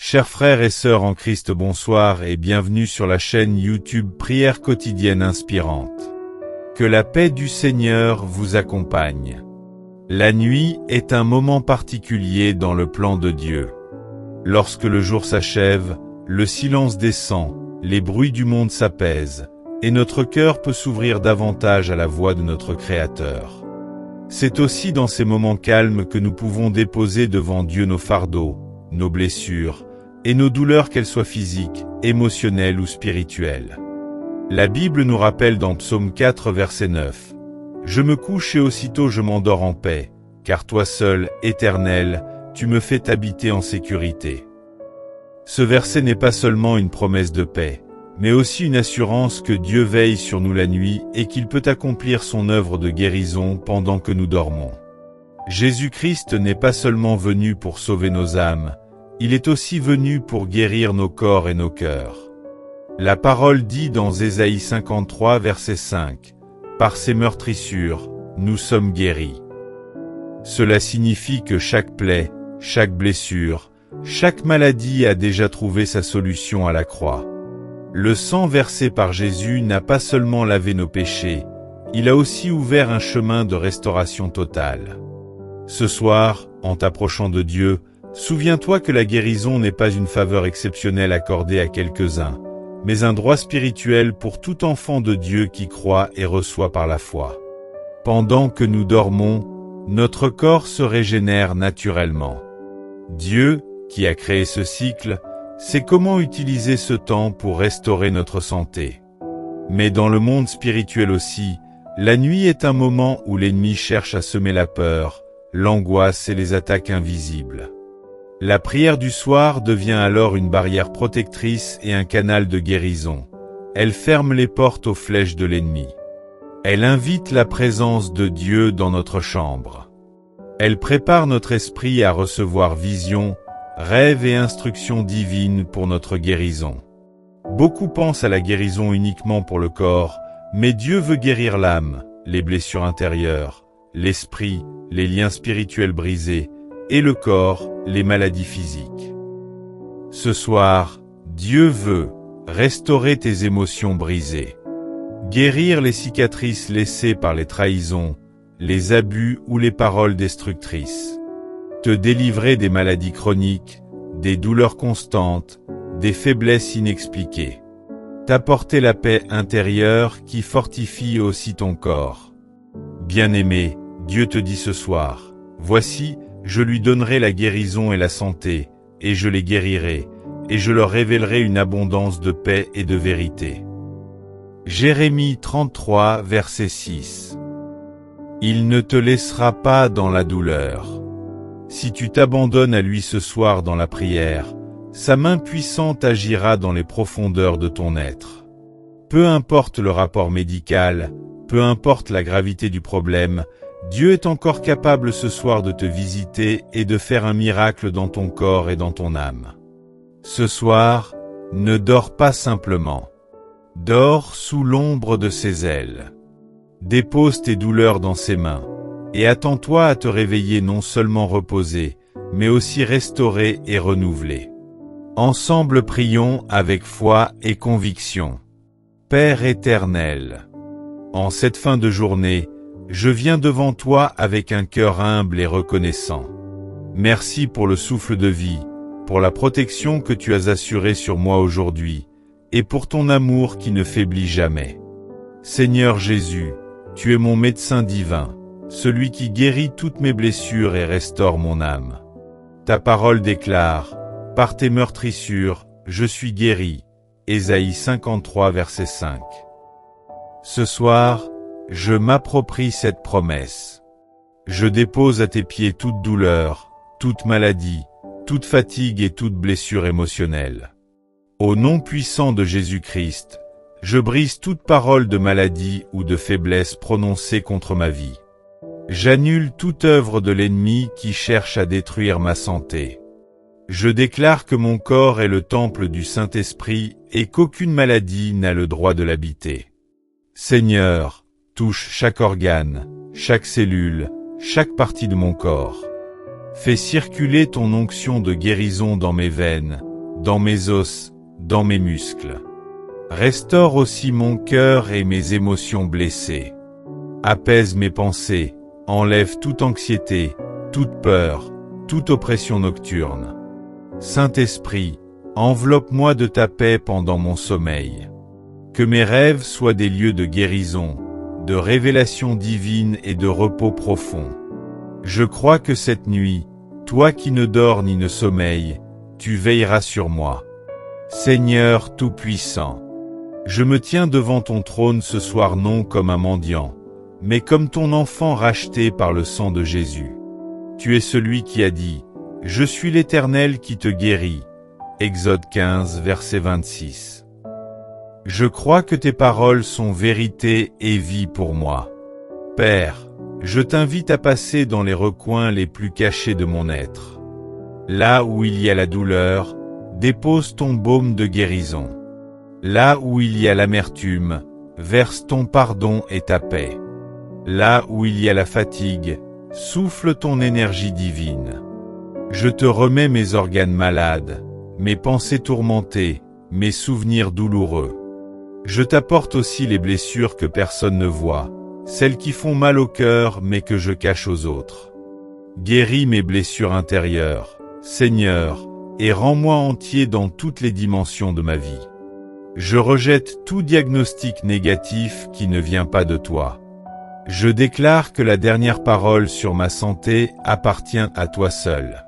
Chers frères et sœurs en Christ, bonsoir et bienvenue sur la chaîne YouTube Prière quotidienne inspirante. Que la paix du Seigneur vous accompagne. La nuit est un moment particulier dans le plan de Dieu. Lorsque le jour s'achève, le silence descend, les bruits du monde s'apaisent, et notre cœur peut s'ouvrir davantage à la voix de notre Créateur. C'est aussi dans ces moments calmes que nous pouvons déposer devant Dieu nos fardeaux, nos blessures, et nos douleurs qu'elles soient physiques, émotionnelles ou spirituelles. La Bible nous rappelle dans Psaume 4 verset 9 « Je me couche et aussitôt je m'endors en paix, car toi seul, Éternel, tu me fais habiter en sécurité. » Ce verset n'est pas seulement une promesse de paix, mais aussi une assurance que Dieu veille sur nous la nuit et qu'il peut accomplir son œuvre de guérison pendant que nous dormons. Jésus-Christ n'est pas seulement venu pour sauver nos âmes, il est aussi venu pour guérir nos corps et nos cœurs. La parole dit dans Ésaïe 53 verset 5 « Par ses meurtrissures, nous sommes guéris ». Cela signifie que chaque plaie, chaque blessure, chaque maladie a déjà trouvé sa solution à la croix. Le sang versé par Jésus n'a pas seulement lavé nos péchés, il a aussi ouvert un chemin de restauration totale. Ce soir, en t'approchant de Dieu, souviens-toi que la guérison n'est pas une faveur exceptionnelle accordée à quelques-uns, mais un droit spirituel pour tout enfant de Dieu qui croit et reçoit par la foi. Pendant que nous dormons, notre corps se régénère naturellement. Dieu, qui a créé ce cycle, sait comment utiliser ce temps pour restaurer notre santé. Mais dans le monde spirituel aussi, la nuit est un moment où l'ennemi cherche à semer la peur, l'angoisse et les attaques invisibles. La prière du soir devient alors une barrière protectrice et un canal de guérison. Elle ferme les portes aux flèches de l'ennemi. Elle invite la présence de Dieu dans notre chambre. Elle prépare notre esprit à recevoir visions, rêves et instructions divines pour notre guérison. Beaucoup pensent à la guérison uniquement pour le corps, mais Dieu veut guérir l'âme, les blessures intérieures, l'esprit, les liens spirituels brisés, et le corps, les maladies physiques. Ce soir, Dieu veut restaurer tes émotions brisées, guérir les cicatrices laissées par les trahisons, les abus ou les paroles destructrices, te délivrer des maladies chroniques, des douleurs constantes, des faiblesses inexpliquées, t'apporter la paix intérieure qui fortifie aussi ton corps. Bien-aimé, Dieu te dit ce soir, « Voici, je lui donnerai la guérison et la santé, et je les guérirai, et je leur révélerai une abondance de paix et de vérité. » Jérémie 33, verset 6. Il ne te laissera pas dans la douleur. Si tu t'abandonnes à lui ce soir dans la prière, sa main puissante agira dans les profondeurs de ton être. Peu importe le rapport médical, peu importe la gravité du problème, Dieu est encore capable ce soir de te visiter et de faire un miracle dans ton corps et dans ton âme. Ce soir, ne dors pas simplement. Dors sous l'ombre de ses ailes. Dépose tes douleurs dans ses mains, et attends-toi à te réveiller non seulement reposé, mais aussi restauré et renouvelé. Ensemble prions avec foi et conviction. Père éternel, en cette fin de journée, je viens devant toi avec un cœur humble et reconnaissant. Merci pour le souffle de vie, pour la protection que tu as assurée sur moi aujourd'hui, et pour ton amour qui ne faiblit jamais. Seigneur Jésus, tu es mon médecin divin, celui qui guérit toutes mes blessures et restaure mon âme. Ta parole déclare, « Par tes meurtrissures, je suis guéri » Ésaïe 53 verset 5. Ce soir, je m'approprie cette promesse. Je dépose à tes pieds toute douleur, toute maladie, toute fatigue et toute blessure émotionnelle. Au nom puissant de Jésus-Christ, je brise toute parole de maladie ou de faiblesse prononcée contre ma vie. J'annule toute œuvre de l'ennemi qui cherche à détruire ma santé. Je déclare que mon corps est le temple du Saint-Esprit et qu'aucune maladie n'a le droit de l'habiter. Seigneur, touche chaque organe, chaque cellule, chaque partie de mon corps. Fais circuler ton onction de guérison dans mes veines, dans mes os, dans mes muscles. Restaure aussi mon cœur et mes émotions blessées. Apaise mes pensées, enlève toute anxiété, toute peur, toute oppression nocturne. Saint-Esprit, enveloppe-moi de ta paix pendant mon sommeil. Que mes rêves soient des lieux de guérison, de révélation divine et de repos profond. Je crois que cette nuit, toi qui ne dors ni ne sommeilles, tu veilleras sur moi. Seigneur Tout-Puissant, je me tiens devant ton trône ce soir non comme un mendiant, mais comme ton enfant racheté par le sang de Jésus. Tu es celui qui a dit, « Je suis l'Éternel qui te guérit » Exode 15, verset 26. Je crois que tes paroles sont vérité et vie pour moi. Père, je t'invite à passer dans les recoins les plus cachés de mon être. Là où il y a la douleur, dépose ton baume de guérison. Là où il y a l'amertume, verse ton pardon et ta paix. Là où il y a la fatigue, souffle ton énergie divine. Je te remets mes organes malades, mes pensées tourmentées, mes souvenirs douloureux. Je t'apporte aussi les blessures que personne ne voit, celles qui font mal au cœur mais que je cache aux autres. Guéris mes blessures intérieures, Seigneur, et rends-moi entier dans toutes les dimensions de ma vie. Je rejette tout diagnostic négatif qui ne vient pas de toi. Je déclare que la dernière parole sur ma santé appartient à toi seul.